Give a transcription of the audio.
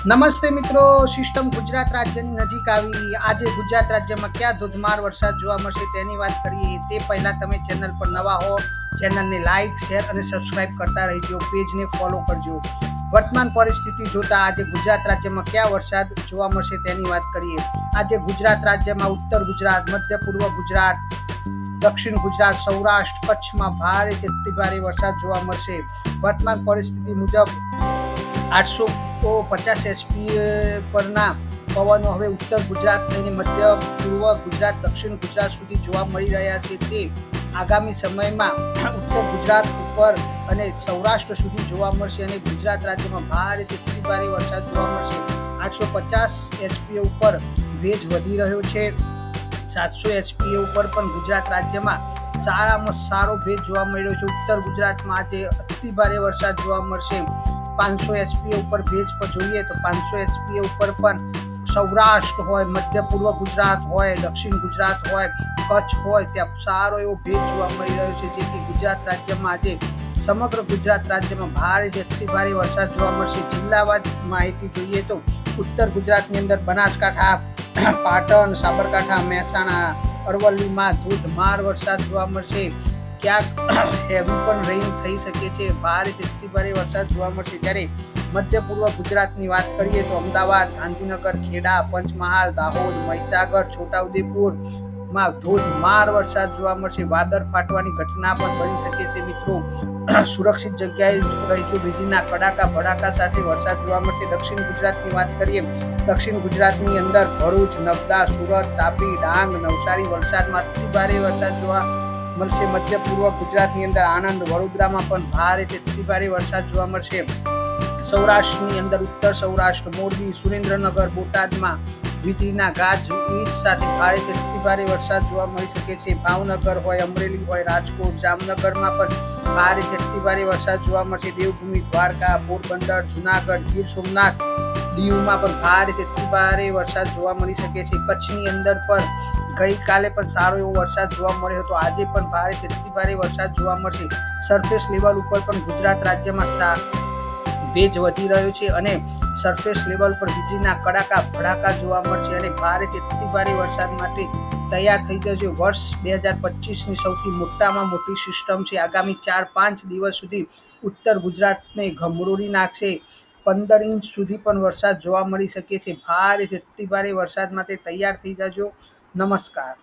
નમસ્તે મિત્રો, સિસ્ટમ ગુજરાત રાજ્યની નજીક આવી. આજે ગુજરાત રાજ્યમાં ક્યાં ધોધમાર વરસાદ જોવા મળશે તેની વાત કરીએ. તે પહેલા તમે ચેનલ પર નવા હો, ચેનલને લાઇક, શેર અને સબસ્ક્રાઇબ કરતા રહેજો. પેજને ફોલો કરજો. વર્તમાન પરિસ્થિતિ જોતા આજે ગુજરાત રાજ્યમાં ક્યાં વરસાદ જોવા મળશે તેની વાત કરીએ. આજે ગુજરાત રાજ્યમાં ઉત્તર ગુજરાત, મધ્ય પૂર્વ ગુજરાત, દક્ષિણ ગુજરાત, સૌરાષ્ટ્ર, કચ્છમાં ભારેથી અતિભારે વરસાદ જોવા મળશે. વર્તમાન પરિસ્થિતિ મુજબ 850 એચપી પરના પવનો હવે ઉત્તર ગુજરાત થઈને મધ્ય પૂર્વ ગુજરાત, દક્ષિણ ગુજરાત સુધી જોવા મળી રહ્યા છે. તે આગામી સમયમાં ઉત્તર ગુજરાત ઉપર અને સૌરાષ્ટ્ર સુધી જોવા મળશે અને ગુજરાત રાજ્યમાં ભારેથી અતિભારે વરસાદ જોવા મળશે. 850 એચપી ઉપર ભેજ વધી રહ્યો છે. 700 એચપી ઉપર પણ ગુજરાત રાજ્યમાં સારામાં સારો ભેજ જોવા મળી રહ્યો છે. ઉત્તર ગુજરાતમાં આજે અતિભારે વરસાદ જોવા મળશે. 500 એચપી ઉપર ભેજ પર જોઈએ તો 500 એચપી ઉપર પણ સૌરાષ્ટ્ર હોય, મધ્ય પૂર્વ ગુજરાત હોય, દક્ષિણ ગુજરાત હોય, કચ્છ હોય ત્યાં સારો એવો ભેજ જોવા મળી રહ્યો છે. જેથી ગુજરાત રાજ્યમાં આજે સમગ્ર ગુજરાત રાજ્યમાં ભારેથી અતિભારે વરસાદ જોવા મળશે. જિલ્લાવાર માહિતી જોઈએ તો ઉત્તર ગુજરાતની અંદર બનાસકાંઠા, પાટણ, સાબરકાંઠા, મહેસાણા, અરવલ્લીમાં ધોધમાર વરસાદ જોવા મળશે. ક્યાંક હેવી પણ રેઇન થઈ શકે છે. ભારેથી અતિભારે વરસાદ જોવા મળશે. ત્યારે મધ્ય પૂર્વ ગુજરાતની વાત કરીએ તો અમદાવાદ, ગાંધીનગર, ખેડા, પંચમહાલ, દાહોદ, મહીસાગર, છોટાઉદેપુરમાં ધોધમાર વરસાદ જોવા મળશે. વાદળ ફાટવાની ઘટના પણ બની શકે છે. મિત્રો, સુરક્ષિત જગ્યાએ રહેજો. વીજળીના કડાકા ભડાકા સાથે વરસાદ જોવા મળશે. દક્ષિણ ગુજરાતની વાત કરીએ, દક્ષિણ ગુજરાતની અંદર ભરૂચ, નવદા, સુરત, તાપી, ડાંગ, નવસારી, વલસાડમાં અતિભારે વરસાદ જોવા મળશે. મધ્ય પૂર્વ ગુજરાતની અંદર આણંદ, વડોદરામાં પણ ભારેથી અતિભારે વરસાદ જોવા મળશે. સૌરાષ્ટ્રની અંદર ઉત્તર સૌરાષ્ટ્ર, મોરબી, સુરેન્દ્રનગર, બોટાદમાં વીજળીના ગાજવીજ સાથે ભારેથી અતિભારે વરસાદ જોવા મળી શકે છે. ભાવનગર હોય, અમરેલી હોય, રાજકોટ, જામનગરમાં પણ ભારેથી અતિભારે વરસાદ જોવા મળશે. દેવભૂમિ દ્વારકા, પોરબંદર, જુનાગઢ, ગીર સોમનાથ, દીવમાં પણ ભારેથી અતિભારે વરસાદ જોવા મળી શકે છે. કચ્છની અંદર પણ ગઈકાલે પણ સારો એવો વરસાદ જોવા મળ્યો હતો. આજે પણ ભારેથી અતિભારે વરસાદ જોવા મળશે. સરફેસ લેવલ ઉપર પણ ગુજરાત રાજ્યમાં ભેજ વધી રહ્યો છે અને સરફેસ લેવલ પર વીજળીના કડાકા ભડાકા જોવા મળશે અને ભારેથી અતિભારે વરસાદ માટે તૈયાર થઈ જજો. વર્ષ 2025ની સૌથી મોટામાં મોટી સિસ્ટમ છે. આગામી 4-5 દિવસ સુધી ઉત્તર ગુજરાતને ગમરોડી નાખશે. 15 ઇંચ સુધી પણ વરસાદ જોવા મળી શકે છે. ભારેથી અતિભારે વરસાદ માટે તૈયાર થઈ જજો. નમસ્કાર.